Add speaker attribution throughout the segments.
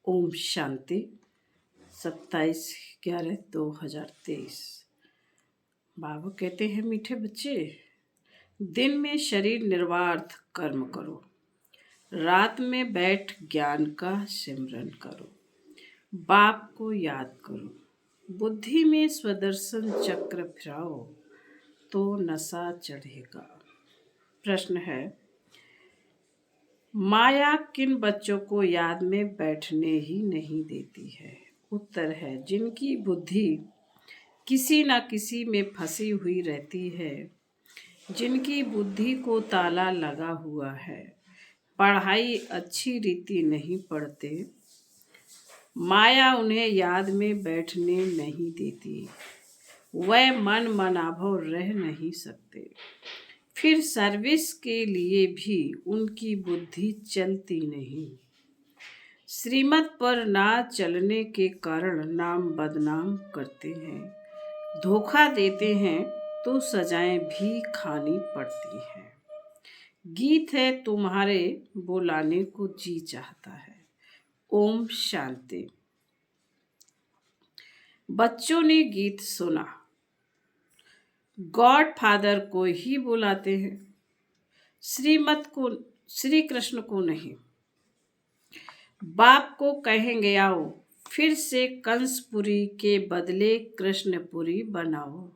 Speaker 1: ओम शांति। 27/11/2023। बाबा कहते हैं, मीठे बच्चे, दिन में शरीर निर्वार्थ कर्म करो, रात में बैठ ज्ञान का सिमरन करो, बाप को याद करो, बुद्धि में स्वदर्शन चक्र फिराओ तो नशा चढ़ेगा। प्रश्न है, माया किन बच्चों को याद में बैठने ही नहीं देती है? उत्तर है, जिनकी बुद्धि किसी न किसी में फंसी हुई रहती है, जिनकी बुद्धि को ताला लगा हुआ है, पढ़ाई अच्छी रीति नहीं पढ़ते, माया उन्हें याद में बैठने नहीं देती, वह मन मनाभव रह नहीं सकते, फिर सर्विस के लिए भी उनकी बुद्धि चलती नहीं। श्रीमत पर ना चलने के कारण नाम बदनाम करते हैं, धोखा देते हैं तो सजाएं भी खानी पड़ती हैं। गीत है तुम्हारे बुलाने को जी चाहता है। ओम शांति। बच्चों ने गीत सुना, गॉड फादर को ही बुलाते हैं, श्रीमत को, श्री कृष्ण को नहीं। बाप को कहेंगे आओ, फिर से कंसपुरी के बदले कृष्णपुरी बनाओ।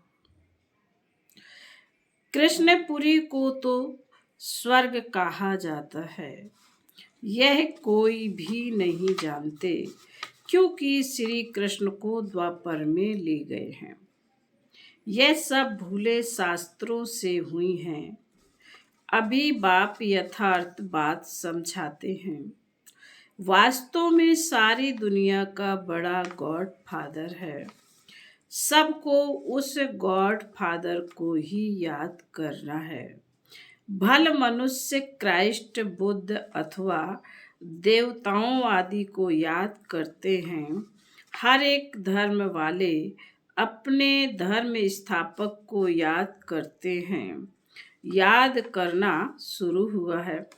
Speaker 1: कृष्णपुरी को तो स्वर्ग कहा जाता है, यह कोई भी नहीं जानते, क्योंकि श्री कृष्ण को द्वापर में ले गए हैं। यह सब भूले शास्त्रों से हुई हैं। अभी बाप यथार्थ बात समझाते हैं। वास्तव में सारी दुनिया का बड़ा गॉड फादर है। सबको उस गॉड फादर को ही याद करना है। भल मनुष्य क्राइस्ट, बुद्ध अथवा देवताओं आदि को याद करते हैं। हर एक धर्म वाले अपने धर्म स्थापक को याद करते हैं। याद करना शुरू हुआ है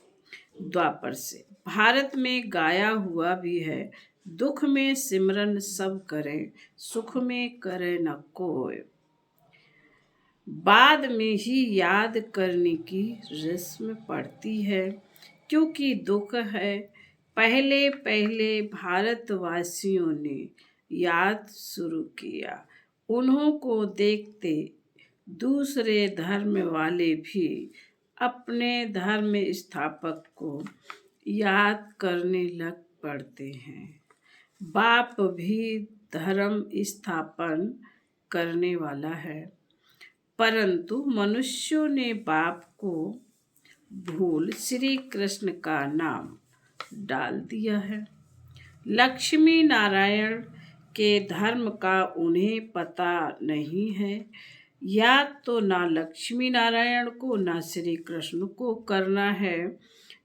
Speaker 1: द्वापर से, भारत में गाया हुआ भी है। दुख में सिमरन सब करें, सुख में करे न कोई। बाद में ही याद करने की रस्म पड़ती है, क्योंकि दुख है। पहले पहले भारतवासियों ने याद शुरू किया, उन्हों को देखते दूसरे धर्म वाले भी अपने धर्म स्थापक को याद करने लग पड़ते हैं। बाप भी धर्म स्थापन करने वाला है, परंतु मनुष्यों ने बाप को भूल श्री कृष्ण का नाम डाल दिया है। लक्ष्मी नारायण के धर्म का उन्हें पता नहीं है। याद तो ना लक्ष्मी नारायण को ना श्री कृष्ण को करना है,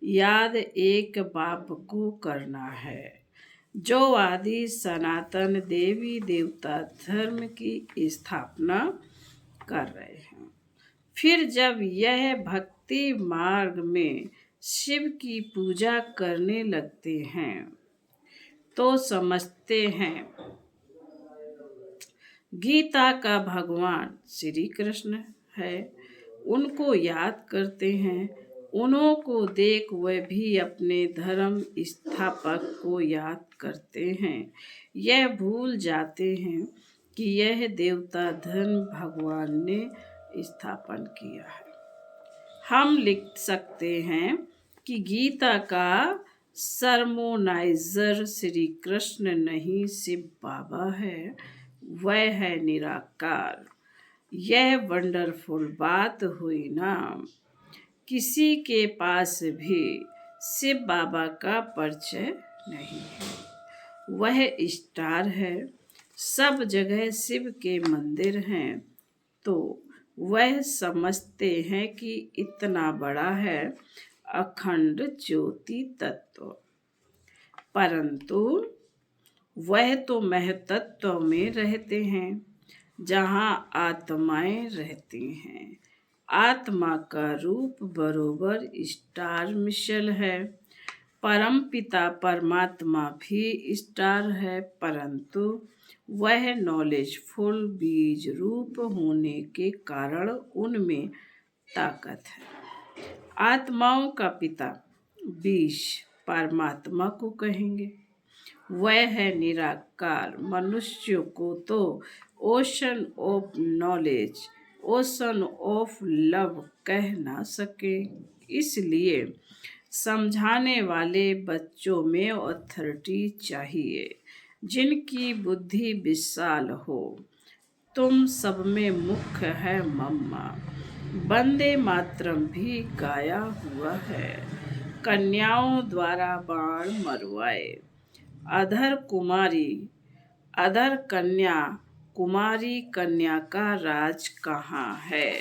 Speaker 1: याद एक बाप को करना है, जो आदि सनातन देवी देवता धर्म की स्थापना कर रहे हैं। फिर जब यह भक्ति मार्ग में शिव की पूजा करने लगते हैं तो समझते हैं गीता का भगवान श्री कृष्ण है, उनको याद करते हैं। उन्हों को देख वह भी अपने धर्म स्थापक को याद करते हैं। यह भूल जाते हैं कि यह देवता धर्म भगवान ने स्थापन किया है। हम लिख सकते हैं कि गीता का सरमोनाइजर श्री कृष्ण नहीं, शिव बाबा है, वह है निराकार। यह वंडरफुल बात हुई ना। किसी के पास भी शिव बाबा का परिचय नहीं है। वह स्टार है, सब जगह शिव के मंदिर हैं, तो वह समझते हैं कि इतना बड़ा है अखंड ज्योति तत्व, परंतु वह तो महतत्व में रहते हैं, जहाँ आत्माएं रहती हैं। आत्मा का रूप बरोबर स्टार मिशल है, परम पिता परमात्मा भी स्टार है, परंतु वह नॉलेजफुल बीज रूप होने के कारण उनमें ताकत है। आत्माओं का पिता बीज परमात्मा को कहेंगे। वह है निराकार। मनुष्यों को तो ocean of knowledge, ocean of love कह ना सके, इसलिए समझाने वाले बच्चों में अथॉरिटी चाहिए जिनकी बुद्धि विशाल हो। तुम सब में मुख्य है मम्मा। वंदे मातरम भी गाया हुआ है। कन्याओं द्वारा बाण मरवाए। अधर कुमारी, अधर कन्या, कुमारी कन्या का राज कहाँ है?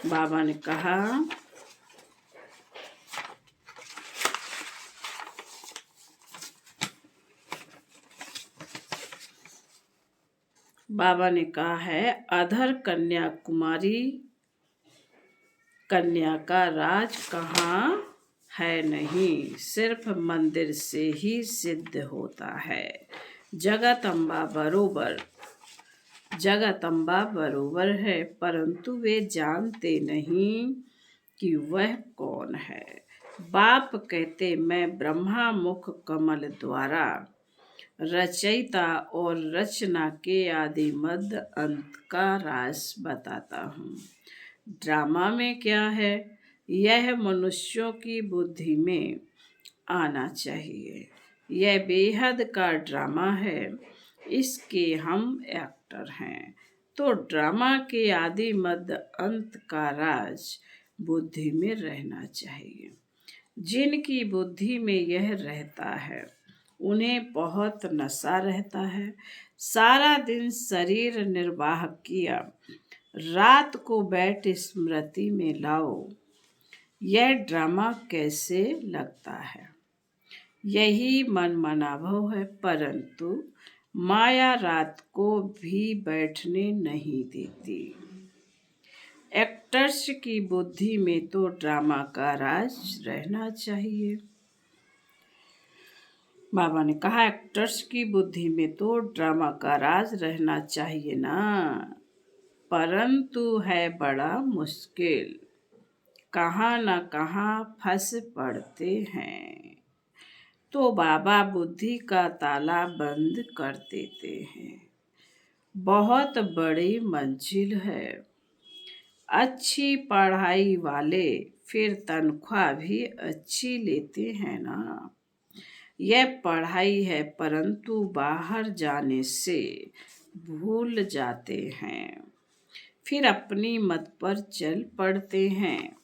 Speaker 1: बाबा ने कहा, बाबा ने कहा है अधर कन्या कुमारी कन्या का राज कहाँ है? नहीं, सिर्फ मंदिर से ही सिद्ध होता है। जगदम्बा बरोबर, जगदम्बा बरोबर है, परंतु वे जानते नहीं कि वह कौन है। बाप कहते मैं ब्रह्मा मुख कमल द्वारा रचयिता और रचना के आदि मध्य अंत का राज बताता हूँ। ड्रामा में क्या है, यह मनुष्यों की बुद्धि में आना चाहिए। यह बेहद का ड्रामा है, इसके हम एक्टर हैं। तो ड्रामा के आदि मध्य अंत का राज बुद्धि में रहना चाहिए। जिनकी बुद्धि में यह रहता है उन्हें बहुत नशा रहता है। सारा दिन शरीर निर्वाह किया, रात को बैठ स्मृति में लाओ। यह ड्रामा कैसे लगता है? यही मन मनाभव है, परंतु माया रात को भी बैठने नहीं देती। एक्टर्स की बुद्धि में तो ड्रामा का राज रहना चाहिए। बाबा ने कहा एक्टर्स की बुद्धि में तो ड्रामा का राज रहना चाहिए ना, परंतु है बड़ा मुश्किल। कहाँ न कहाँ फंस पड़ते हैं, तो बाबा बुद्धि का ताला बंद कर देते हैं। बहुत बड़ी मंजिल है। अच्छी पढ़ाई वाले फिर तनख्वाह भी अच्छी लेते हैं ना। यह पढ़ाई है, परंतु बाहर जाने से भूल जाते हैं, फिर अपनी मत पर चल पड़ते हैं।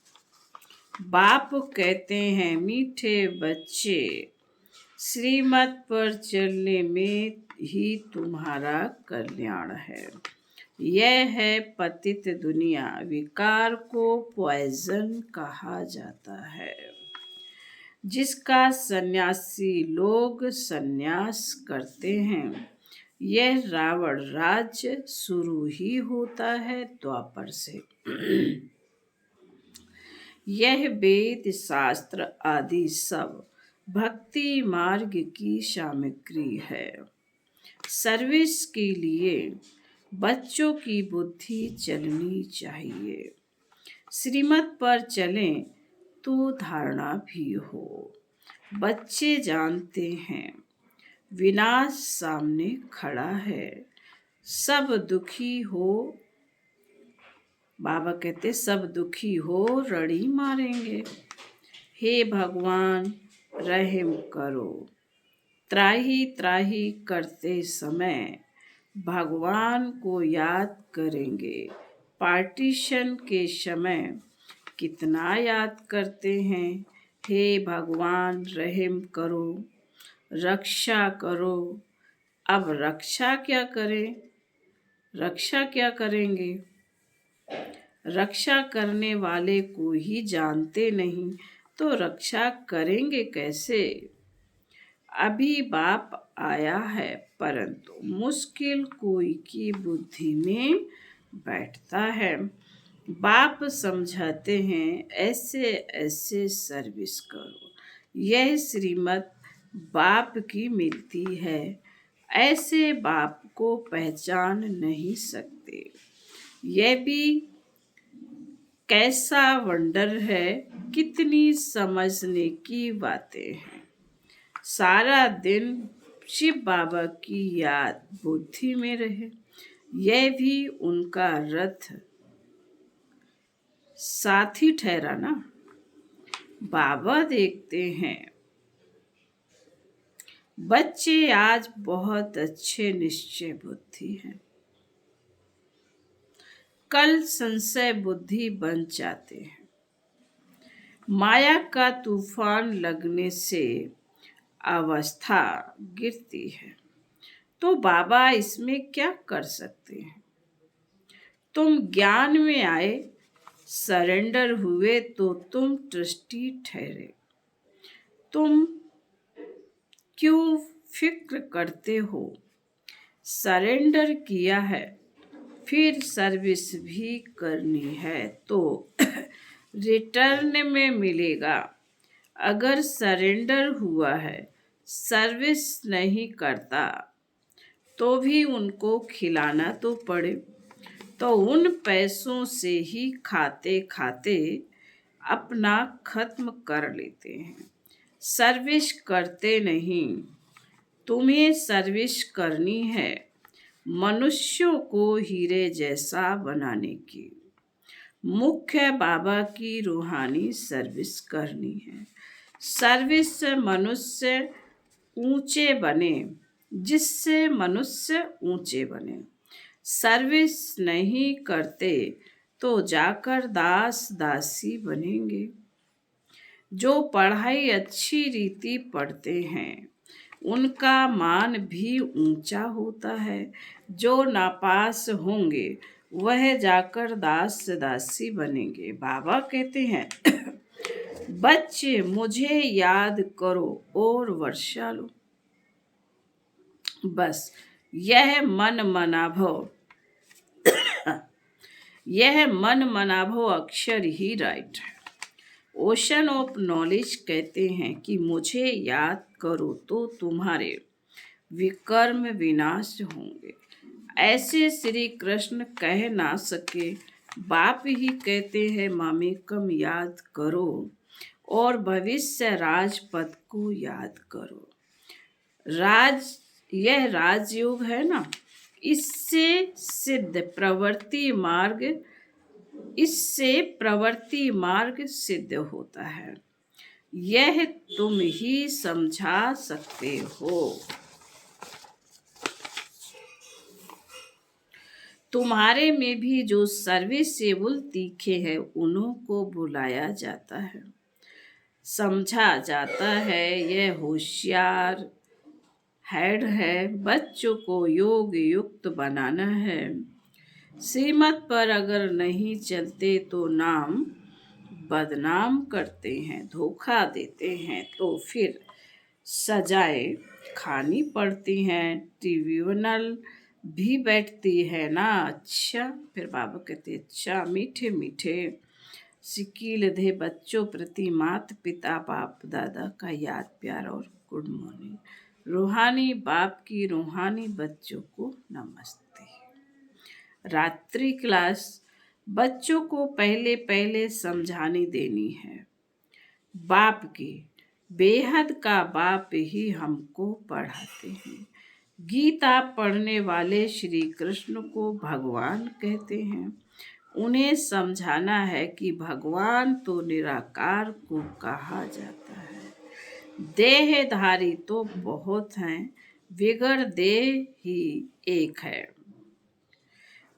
Speaker 1: बाप कहते हैं मीठे बच्चे, श्रीमत पर चलने में ही तुम्हारा कल्याण है। यह है पतित दुनिया। विकार को पॉइजन कहा जाता है, जिसका सन्यासी लोग सन्यास करते हैं। यह रावण राज्य शुरू ही होता है द्वापर से। यह वेद शास्त्र आदि सब भक्ति मार्ग की सामग्री है। सर्विस के लिए बच्चों की बुद्धि चलनी चाहिए। श्रीमत पर चलें तो धारणा भी हो। बच्चे जानते हैं विनाश सामने खड़ा है। सब दुखी हो, बाबा कहते सब दुखी हो रड़ी मारेंगे। हे भगवान रहम करो। त्राही त्राही करते समय भगवान को याद करेंगे। पार्टीशन के समय कितना याद करते हैं, हे भगवान रहम करो, रक्षा करो। अब रक्षा क्या करें? रक्षा क्या करेंगे? रक्षा करने वाले को ही जानते नहीं तो रक्षा करेंगे कैसे? अभी बाप आया है, परंतु मुश्किल कोई की बुद्धि में बैठता है। बाप समझाते हैं ऐसे ऐसे सर्विस करो। यह श्रीमत बाप की मिलती है। ऐसे बाप को पहचान नहीं सकते। यह भी कैसा वंडर है, कितनी समझने की बातें हैं। सारा दिन शिव बाबा की याद बुद्धि में रहे, यह भी उनका रथ साथी ठहरा ना। बाबा देखते हैं बच्चे आज बहुत अच्छे निश्चय बुद्धि हैं, कल संशय बुद्धि बन जाते हैं। माया का तूफान लगने से अवस्था गिरती है, तो बाबा इसमें क्या कर सकते हैं। तुम ज्ञान में आए, सरेंडर हुए तो तुम ट्रस्टी ठहरे। तुम क्यों फिक्र करते हो, सरेंडर किया है, फिर सर्विस भी करनी है तो रिटर्न में मिलेगा। अगर सरेंडर हुआ है, सर्विस नहीं करता, तो भी उनको खिलाना तो पड़े। तो उन पैसों से ही खाते खाते अपना खत्म कर लेते हैं, सर्विस करते नहीं। तुम्हें सर्विस करनी है मनुष्यों को हीरे जैसा बनाने की। मुख्य बाबा की रूहानी सर्विस करनी है। सर्विस से मनुष्य ऊंचे बने, जिससे मनुष्य ऊंचे बने। सर्विस नहीं करते तो जाकर दास दासी बनेंगे। जो पढ़ाई अच्छी रीति पढ़ते हैं, उनका मान भी ऊंचा होता है। जो नापास होंगे, वह जाकर दास दासी बनेंगे। बाबा कहते हैं बच्चे मुझे याद करो और वर्षा लो। बस यह मन मनाभव अक्षर ही राइट है। ओशन ऑफ नॉलेज कहते हैं कि मुझे याद करो तो तुम्हारे विकर्म विनाश होंगे। ऐसे श्री कृष्ण कह ना सके, बाप ही कहते हैं मामेकम याद करो और भविष्य राजपद को याद करो। यह राजयोग है ना, इससे प्रवृत्ति मार्ग सिद्ध होता है। यह तुम ही समझा सकते हो। तुम्हारे में भी जो सर्विसेबल तीखे हैं, उन्हों को बुलाया जाता है, समझा जाता है। यह होशियार हेड है, बच्चों को योग युक्त बनाना है। श्रीमत पर अगर नहीं चलते तो नाम बदनाम करते हैं, धोखा देते हैं, तो फिर सजाएं खानी पड़ती हैं, ट्रिब्यूनल भी बैठती है ना। अच्छा, फिर बाबा कहते अच्छा, मीठे मीठे सिकील दे बच्चों प्रति माता पिता बाप दादा का याद प्यार और गुड मॉर्निंग। रूहानी बाप की रूहानी बच्चों को नमस्ते। रात्रि क्लास बच्चों को पहले पहले समझानी देनी है। बाप की बेहद का बाप ही हमको पढ़ाते हैं। गीता पढ़ने वाले श्री कृष्ण को भगवान कहते हैं। उन्हें समझाना है कि भगवान तो निराकार को कहा जाता है। देहधारी तो बहुत हैं, बिगड़ देह ही एक है।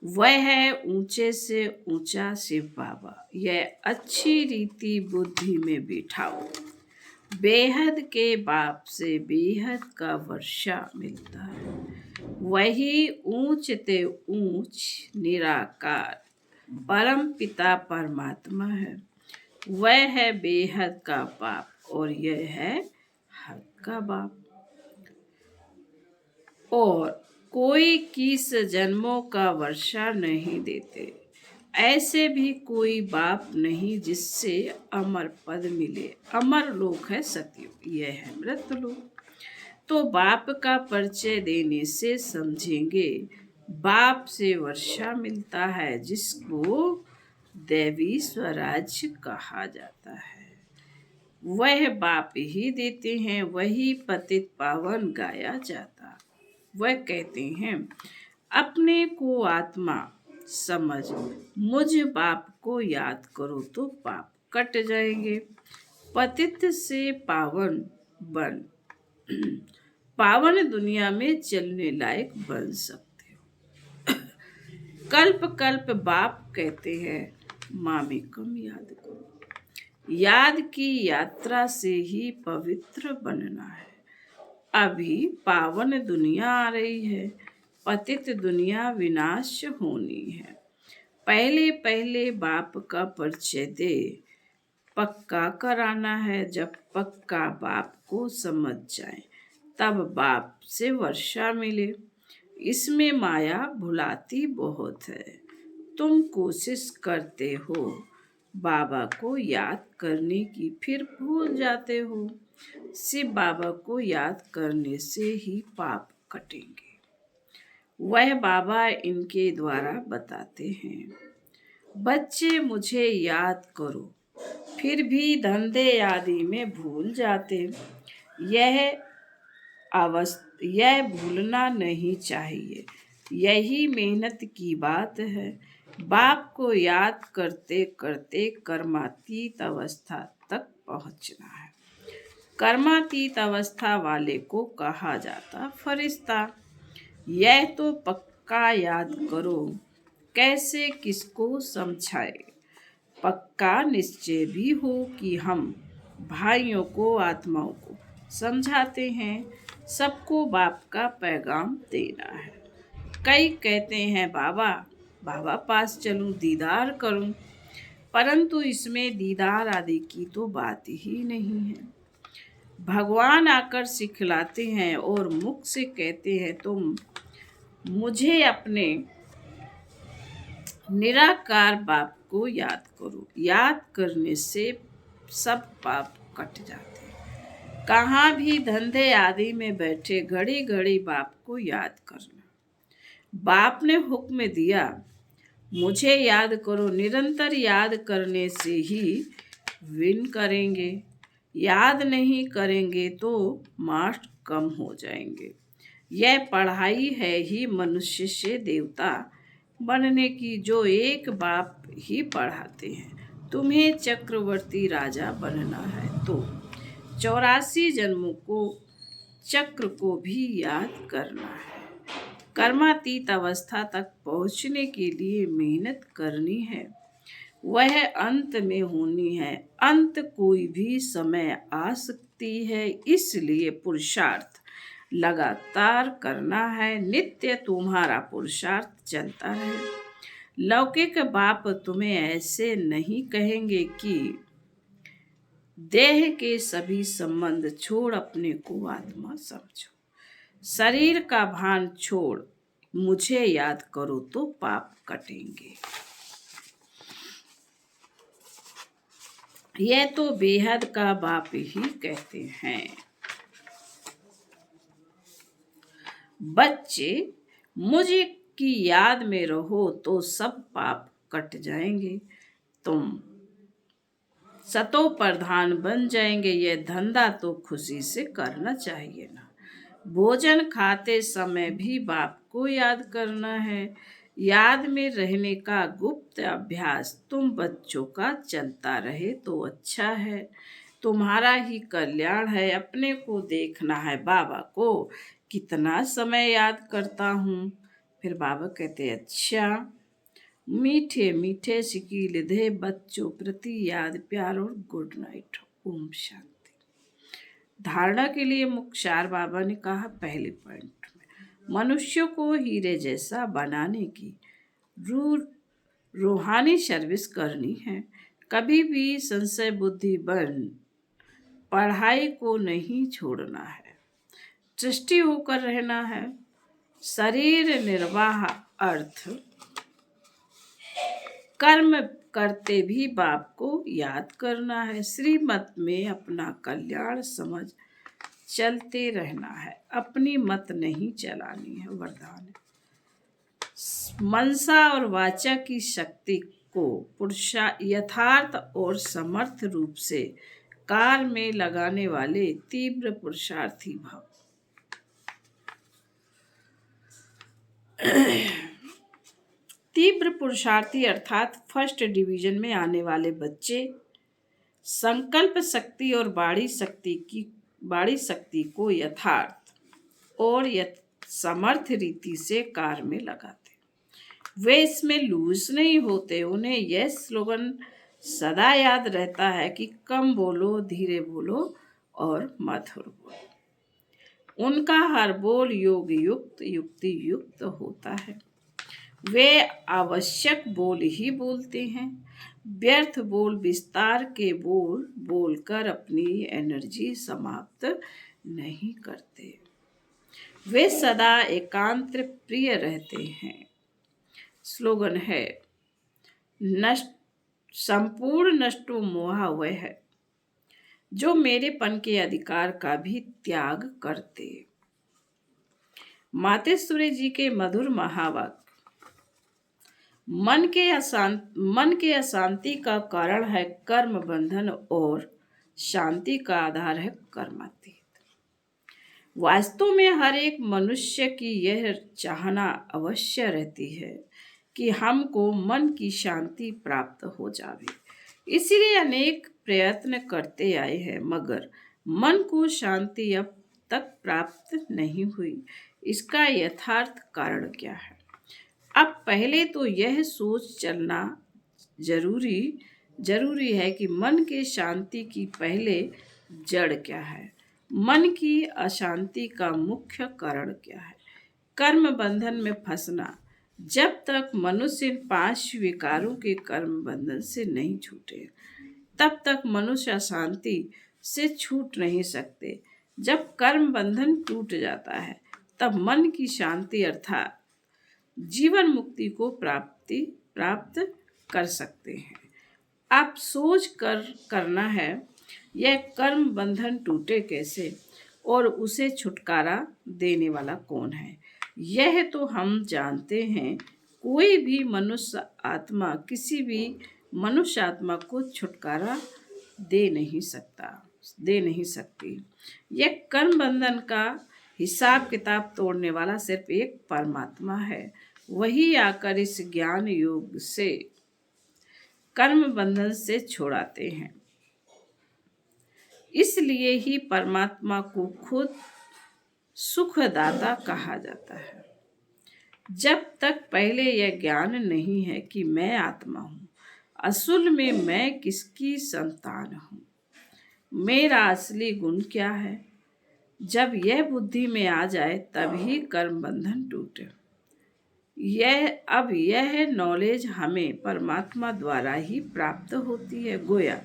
Speaker 1: वह है ऊंचे से ऊंचा शिव बाबा। यह अच्छी रीति बुद्धि में बिठाओ। बेहद के बाप से बेहद का वर्षा मिलता है। वही ऊंच ते ऊंच निराकार परम पिता परमात्मा है। वह है बेहद का बाप और यह है हद का बाप। और कोई किस जन्मों का वर्षा नहीं देते। ऐसे भी कोई बाप नहीं जिससे अमर पद मिले। अमर लोक है सतयुग, यह है मृतलोक। तो बाप का परिचय देने से समझेंगे, बाप से वर्षा मिलता है जिसको दैवी स्वराज्य कहा जाता है। वह बाप ही देते हैं, वही पतित पावन गाया जाता। वह कहते हैं, अपने को आत्मा समझ, मुझ बाप को याद करो तो पाप कट जाएंगे। पतित से पावन बन पावन दुनिया में चलने लायक बन सकते हो। कल्प कल्प बाप कहते हैं, मामेकम याद करो। याद की यात्रा से ही पवित्र बनना है। अभी पावन दुनिया आ रही है, पतित दुनिया विनाश होनी है। पहले पहले बाप का परिचय दे, पक्का कराना है। जब पक्का बाप को समझ जाए तब बाप से वर्षा मिले। इसमें माया भुलाती बहुत है। तुम कोशिश करते हो बाबा को याद करने की, फिर भूल जाते हो। शिव बाबा को याद करने से ही पाप कटेंगे। वह बाबा इनके द्वारा बताते हैं, बच्चे मुझे याद करो, फिर भी धंधे आदि में भूल जाते। यह भूलना नहीं चाहिए। यही मेहनत की बात है। बाप को याद करते करते कर्मातीत अवस्था तक पहुंचना है। कर्मातीत अवस्था वाले को कहा जाता फरिश्ता। यह तो पक्का याद करो, कैसे किसको समझाए। पक्का निश्चय भी हो कि हम भाइयों को, आत्माओं को समझाते हैं। सबको बाप का पैगाम देना है। कई कहते हैं, बाबा बाबा पास चलूं, दीदार करूं, परंतु इसमें दीदार आदि की तो बात ही नहीं है। भगवान आकर सिखलाते हैं और मुख से कहते हैं, तुम मुझे अपने निराकार बाप को याद करो। याद करने से सब पाप कट जाते हैं। कहाँ भी धंधे आदि में बैठे घड़ी घड़ी बाप को याद करना। बाप ने हुक्म दिया, मुझे याद करो। निरंतर याद करने से ही विन करेंगे। याद नहीं करेंगे तो मार्क्स कम हो जाएंगे। यह पढ़ाई है ही मनुष्य से देवता बनने की, जो एक बाप ही पढ़ाते हैं। तुम्हें चक्रवर्ती राजा बनना है तो 84 जन्मों को चक्र को भी याद करना है। कर्मातीत अवस्था तक पहुंचने के लिए मेहनत करनी है। वह अंत में होनी है। अंत कोई भी समय आ सकती है, इसलिए पुरुषार्थ लगातार करना है। नित्य तुम्हारा पुरुषार्थ चलता रहे। लौकिक बाप तुम्हें ऐसे नहीं कहेंगे कि देह के सभी संबंध छोड़ अपने को आत्मा समझो। शरीर का भान छोड़ मुझे याद करो तो पाप कटेंगे। यह तो बेहद का बाप ही कहते हैं। बच्चे मुझे की याद में रहो तो सब पाप कट जाएंगे। तुम सतो प्रधान बन जाएंगे। यह धंधा तो खुशी से करना चाहिए ना। भोजन खाते समय भी बाप को याद करना है। याद में रहने का गुप्त अभ्यास तुम बच्चों का चलता रहे तो अच्छा है। तुम्हारा ही कल्याण है। अपने को देखना है, बाबा को कितना समय याद करता हूँ। फिर बाबा कहते, अच्छा, मीठे मीठे शिकील दे बच्चों प्रति याद, प्यार और गुड नाइट। ओम शांति। धारणा के लिए मुख्तार बाबा ने कहा, पहले पॉइंट में मनुष्य को हीरे जैसा बनाने की रूहानी सर्विस करनी है। कभी भी संशय बुद्धि बन पढ़ाई को नहीं छोड़ना है। सृष्टि होकर रहना है। शरीर निर्वाह अर्थ कर्म करते भी बाप को याद करना है। श्रीमत में अपना कल्याण समझ चलते रहना है, अपनी मत नहीं चलानी है। वरदान है, मनसा और वाचा की शक्ति को यथार्थ और समर्थ रूप से कार्य में लगाने वाले तीव्र पुरुषार्थी भव। तीव्र पुरुषार्थी अर्थात फर्स्ट डिवीजन में आने वाले बच्चे संकल्प शक्ति और बाड़ी शक्ति को यथार्थ और समर्थ रीति से कार्य में लगाते। वे इसमें लूज नहीं होते। उन्हें यह स्लोगन सदा याद रहता है कि कम बोलो, धीरे बोलो और मधुर बोलो। उनका हर बोल योग युक्त युक्ति युक्त होता है। वे आवश्यक बोल ही बोलते हैं। व्यर्थ बोल, विस्तार के बोल बोलकर अपनी एनर्जी समाप्त नहीं करते। वे सदा एकांत प्रिय रहते हैं। स्लोगन है, संपूर्ण नष्टो मोहा वह है जो मेरेपन के अधिकार का भी त्याग करते। मातेश्वरी जी के मधुर महावाक्य। मन के अशांति का कारण है कर्म बंधन और शांति का आधार है कर्मातीत। वास्तव में हर एक मनुष्य की यह चाहना अवश्य रहती है कि हमको मन की शांति प्राप्त हो जावे। इसलिए अनेक प्रयत्न करते आए हैं, मगर मन को शांति अब तक प्राप्त नहीं हुई। इसका यथार्थ कारण क्या है? अब पहले तो यह सोच चलना जरूरी है कि मन के शांति की पहले जड़ क्या है, मन की अशांति का मुख्य कारण क्या है। कर्म बंधन में फंसना। जब तक मनुष्य इन 5 विकारों के कर्म बंधन से नहीं छूटे, तब तक मनुष्य अशांति से छूट नहीं सकते। जब कर्म बंधन टूट जाता है, तब मन की शांति अर्थात जीवन मुक्ति को प्राप्त कर सकते हैं। आप सोच करना है, यह कर्म बंधन टूटे कैसे और उसे छुटकारा देने वाला कौन है? यह तो हम जानते हैं। कोई भी मनुष्य आत्मा किसी भी मनुष्य आत्मा को छुटकारा दे नहीं सकती। यह कर्म बंधन का हिसाब किताब तोड़ने वाला सिर्फ एक परमात्मा है। वही आकर इस ज्ञान योग से कर्म बंधन से छुड़ाते हैं। इसलिए ही परमात्मा को खुद सुखदाता कहा जाता है। जब तक पहले यह ज्ञान नहीं है कि मैं आत्मा हूँ, असल में मैं किसकी संतान हूँ, मेरा असली गुण क्या है, जब यह बुद्धि में आ जाए तभी कर्म बंधन टूटे। यह नॉलेज हमें परमात्मा द्वारा ही प्राप्त होती है। गोया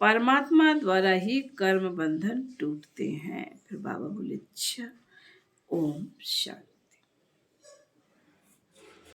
Speaker 1: परमात्मा द्वारा ही कर्म बंधन टूटते हैं। फिर बाबा बोले, अच्छा। ओम शांति।